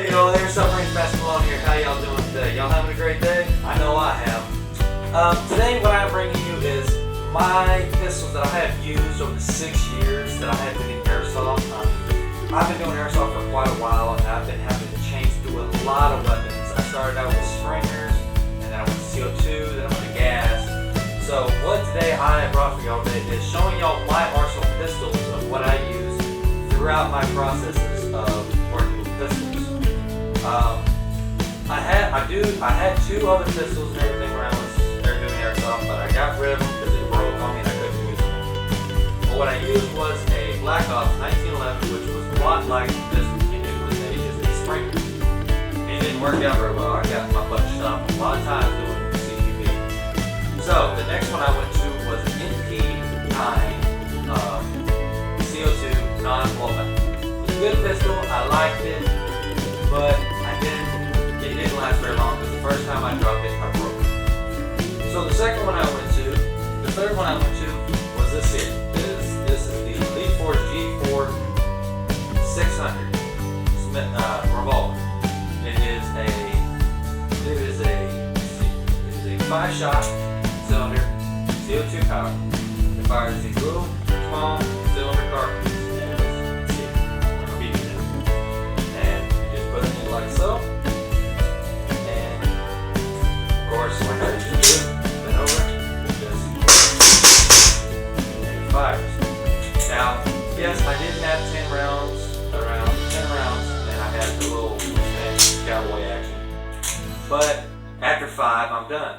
Hey y'all, there's Submarine Basketball here. How y'all doing today? Y'all having a great day? I know I have. Today what I'm bringing you is my pistols that I have used over the 6 years that I have been in airsoft. I've been doing airsoft for quite a while and I've been having to change through a lot of weapons. I started out with springers, and then I went to CO2, then I went to gas. So what today I have brought for y'all today is showing y'all my arsenal of pistols of what I use throughout my processes of working with pistols. I had 2 other pistols and everything when I was doing airsoft, but I got rid of them because they broke on me and I couldn't use them. But what I used was a Black Ops 1911, which was a lot like this, and it was just a springer. It didn't work out very well. I got my butt shot a lot of times doing CQB. So the next one I went to was an MP9 CO2 non-blowback. It was a good pistol. I liked it, but it didn't last very long because the first time I dropped it, I broke it. So the second one I went to, the third one I went to was this here. This is the Elite Force G4 600 revolver. It is a 5-shot cylinder, CO2 power. It fires these little small cylinder cartridges. And you just put it in like so. Like I usually do, then over, and it fires. Now, yes, I did have 10 rounds, and I had the little cowboy action. But after 5, I'm done.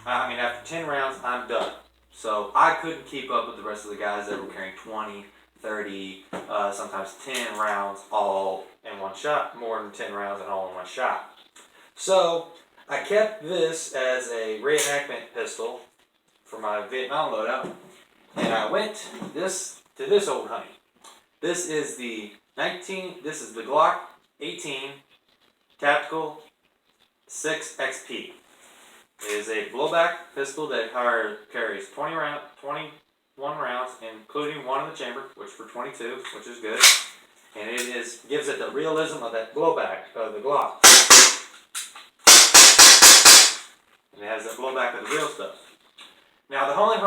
After 10 rounds, I'm done. So I couldn't keep up with the rest of the guys that were carrying 20, 30, sometimes 10 rounds all in one shot, more than 10 rounds and all in one shot. So I kept this as a reenactment pistol for my Vietnam loadout, and I went to this old honey. This is the Glock 18 Tactical 6 XP. It is a blowback pistol that carries 21 rounds, including one in the chamber, which for 22, which is good, and gives it the realism of that blowback of the Glock. And it has that blowback of the real stuff. Now the only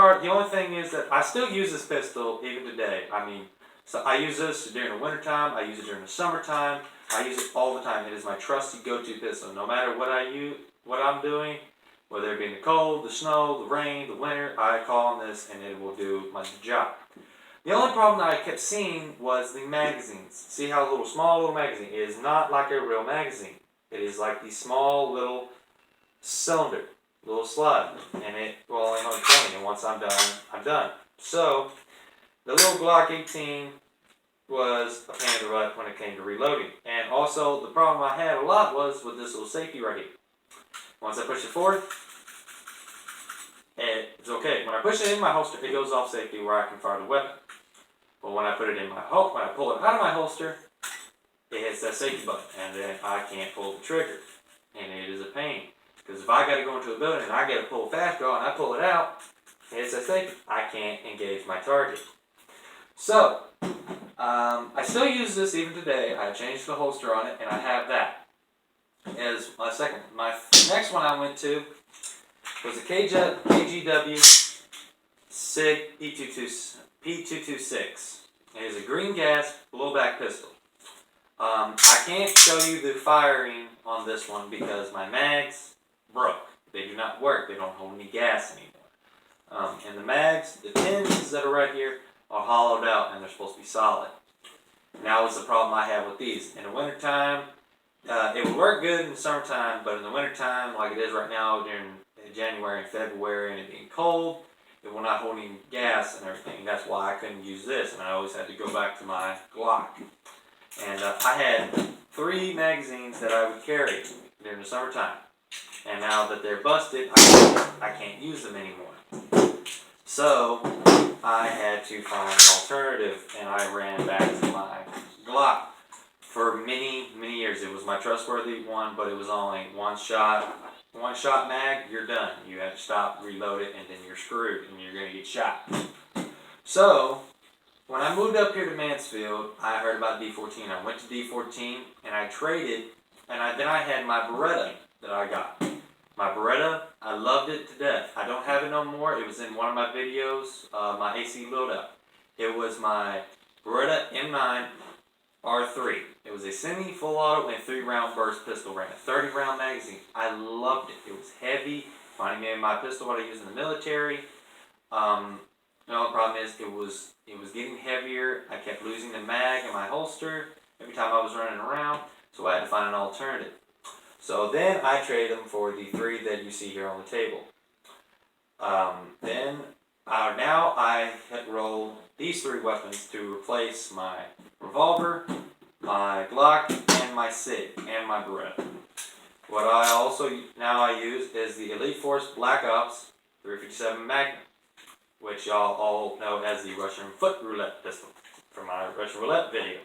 thing is that I still use this pistol even today. So I use this during the wintertime, I use it during the summertime, I use it all the time. It is my trusty go-to pistol. No matter what I'm doing, whether it be in the cold, the snow, the rain, the winter, I call on this and it will do my job. The only problem that I kept seeing was the magazines. See how small little magazine? It is not like a real magazine. It is like the small little cylinder. Little slug, and it will only hold 20, and once I'm done, I'm done. So, the little Glock 18 was a pain in the butt when it came to reloading. And also, the problem I had a lot was with this little safety right here. Once I push it forward, it's okay. When I push it in my holster, it goes off safety where I can fire the weapon. But when I put it in when I pull it out of my holster, it hits that safety button, and then I can't pull the trigger, and it is a pain. Because if I got to go into a building and I got to pull a fast draw and I pull it out, and it's a safety, I can't engage my target. So, I still use this even today. I changed the holster on it, and I have that as my second one. My next one I went to was a KGW SIG P226. It is a green gas blowback pistol. I can't show you the firing on this one because my mags broke. They do not work. They don't hold any gas anymore. And the mags, the pins that are right here, are hollowed out and they're supposed to be solid. Now is the problem I have with these. In the wintertime, it would work good in the summertime, but in the wintertime, like it is right now during January and February and it being cold, it will not hold any gas and everything. That's why I couldn't use this, and I always had to go back to my Glock. And I had 3 magazines that I would carry during the summertime. And now that they're busted, I can't use them anymore. So I had to find an alternative, and I ran back to my Glock. For many, many years, it was my trustworthy one, but it was only one shot mag, you're done. You have to stop, reload it, and then you're screwed, and you're going to get shot. So When I moved up here to Mansfield, I heard about D14. I went to D14 and I traded then I had my Beretta that I got. My Beretta, I loved it to death. I don't have it no more. It was in one of my videos, my AC loadout. It was my Beretta M9 R3. It was a semi-full auto and 3-round burst pistol. Ran a 30-round magazine. I loved it. It was heavy. Reminded me of my pistol what I used in the military. The only problem is it was getting heavier. I kept losing the mag in my holster every time I was running around, so I had to find an alternative. So then I traded them for the 3 that you see here on the table. Now I roll these 3 weapons to replace my revolver, my Glock, and my SIG, and my Beretta. What I also now use is the Elite Force Black Ops 357 Magnum, which y'all all know as the Russian foot roulette pistol from my Russian roulette video.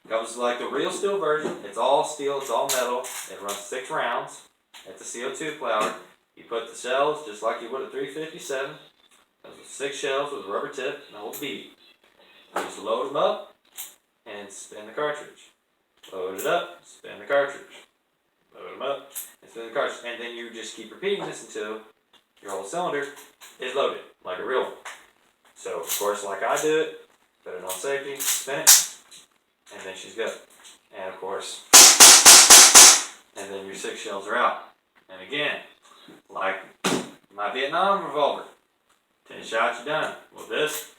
It comes like the real steel version. It's all steel, it's all metal. It runs 6 rounds. It's a CO2 powered. You put the shells just like you would a 357. Those are 6 shells with a rubber tip and a whole BB. You just load them up and spin the cartridge. Load it up, spin the cartridge. Load them up and spin the cartridge. And then you just keep repeating this until your whole cylinder is loaded like a real one. So, of course, like I do it, put it on safety, spin it, and then she's good. And of course, and then your 6 shells are out. And again, like my Vietnam revolver, 10 shots, you're done. Well, this,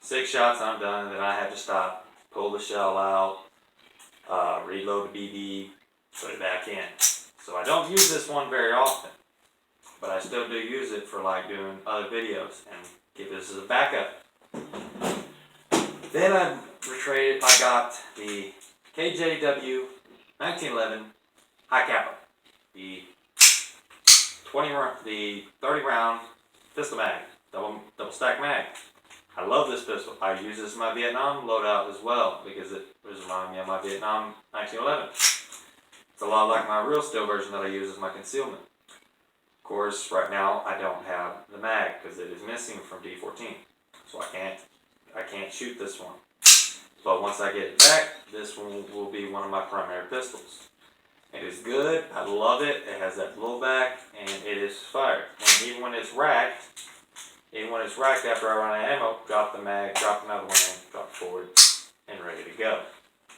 6 shots, I'm done, and then I have to stop, pull the shell out, reload the BB, put it back in. So I don't use this one very often, but I still do use it for like doing other videos and give this as a backup. Then I got the KJW 1911 High Kappa, the 30 round pistol mag, double stack mag. I love this pistol. I use this in my Vietnam loadout as well because it reminds me of my Vietnam 1911. It's a lot like my real steel version that I use as my concealment. Of course, right now I don't have the mag because it is missing from D14, so I can't shoot this one. But once I get it back, this one will be one of my primary pistols. It is good. I love it. It has that blowback, and it is fire. And even when it's racked after I run out of ammo, drop the mag, drop another one in, drop forward, and ready to go.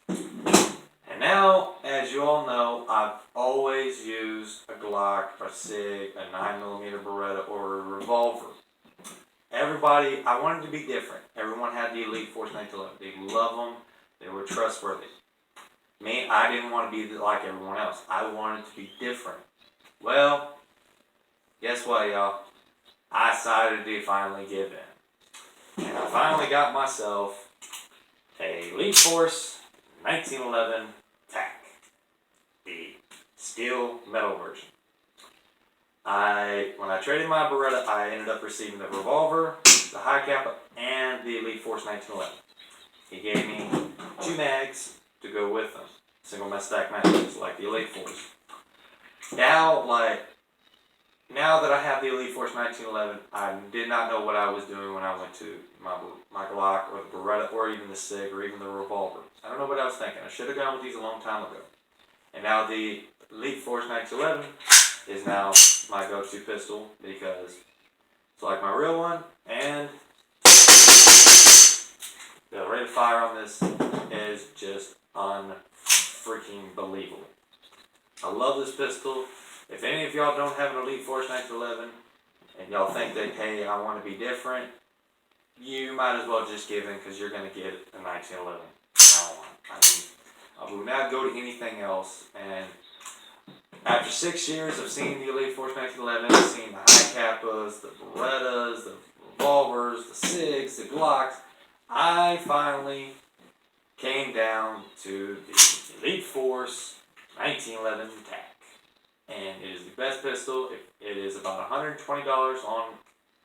And now, as you all know, I've always used a Glock, a SIG, a 9mm Beretta, or a revolver. Everybody, I wanted to be different. Everyone had the Elite Force 1911. They love them. They were trustworthy. Me, I didn't want to be like everyone else. I wanted to be different. Well, guess what, y'all? I decided to finally give in. And I finally got myself a Elite Force 1911 TAC, the steel metal version. When I traded my Beretta, I ended up receiving the revolver, the High Kappa, and the Elite Force 1911. He gave me 2 mags to go with them, single mass stack mags, like the Elite Force. Now that I have the Elite Force 1911, I did not know what I was doing when I went to my Glock or the Beretta or even the SIG or even the revolver. I don't know what I was thinking. I should have gone with these a long time ago. And now the Elite Force 1911 is now my go-to pistol because it's like my real one, and the rate of fire on this is just unfreaking believable. I love this pistol. If any of y'all don't have an Elite Force 1911 and y'all think that, hey, I want to be different, you might as well just give in because you're going to get a 1911. I will not go to anything else. And after 6 years of seeing the Elite Force 1911, seeing the High Kappas, the Berettas, the revolvers, the SIGs, the Glocks, I finally came down to the Elite Force 1911 TAC. And it is the best pistol. It is about $120 on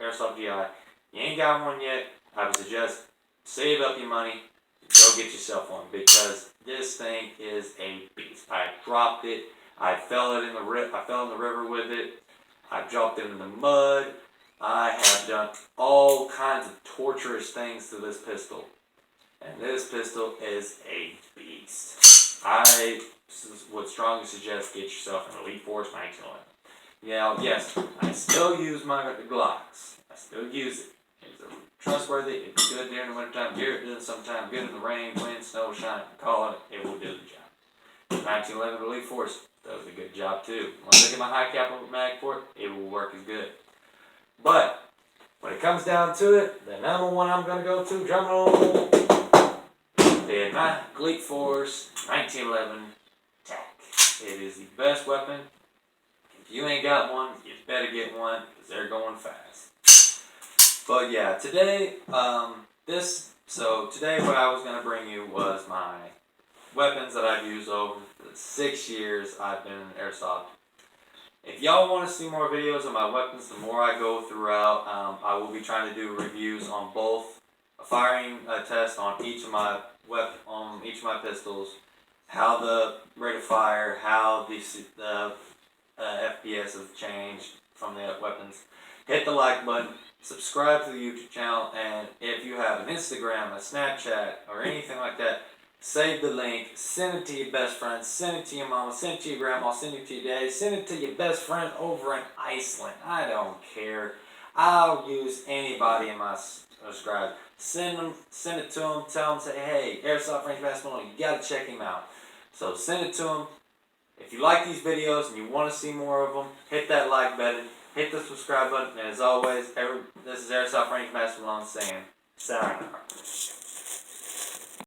Airsoft GI. You ain't got one yet, I would suggest save up your money, go get yourself one because this thing is a beast. I dropped it. I fell in the river with it. I dropped it in the mud. I have done all kinds of torturous things to this pistol. And this pistol is a beast. I would strongly suggest get yourself an Elite Force 1911. Now, yes, I still use my Glocks. I still use it. It's trustworthy. It's good during the wintertime. Good sometimes. Good in the rain, wind, snow, shine. Call it. It will do the job. 1911 Elite Force does a good job too. Once I get my high caliber mag for it, it will work as good. But when it comes down to it, the number one I'm gonna go to, drum roll, is my Elite Force 1911 TAC. It is the best weapon. If you ain't got one, you better get one because they're going fast. But yeah, today, today what I was gonna bring you was my weapons that I've used over the 6 years I've been in airsoft. If y'all want to see more videos of my weapons, the more I go throughout, I will be trying to do reviews on both a firing test on each of my pistols, how the rate of fire, how the FPS have changed from the weapons. Hit the like button, subscribe to the YouTube channel, and if you have an Instagram, a Snapchat, or anything like that, save the link, send it to your best friend, send it to your mama, send it to your grandma, send it to your daddy, send it to your best friend over in Iceland. I don't care. I'll use anybody in my subscribe. Send it to them, tell them, say, hey, Airsoft Range Master Malone, you gotta check him out. So send it to them. If you like these videos and you want to see more of them, hit that like button, hit the subscribe button, and as always, this is Airsoft Range Master Malone saying, sayonara.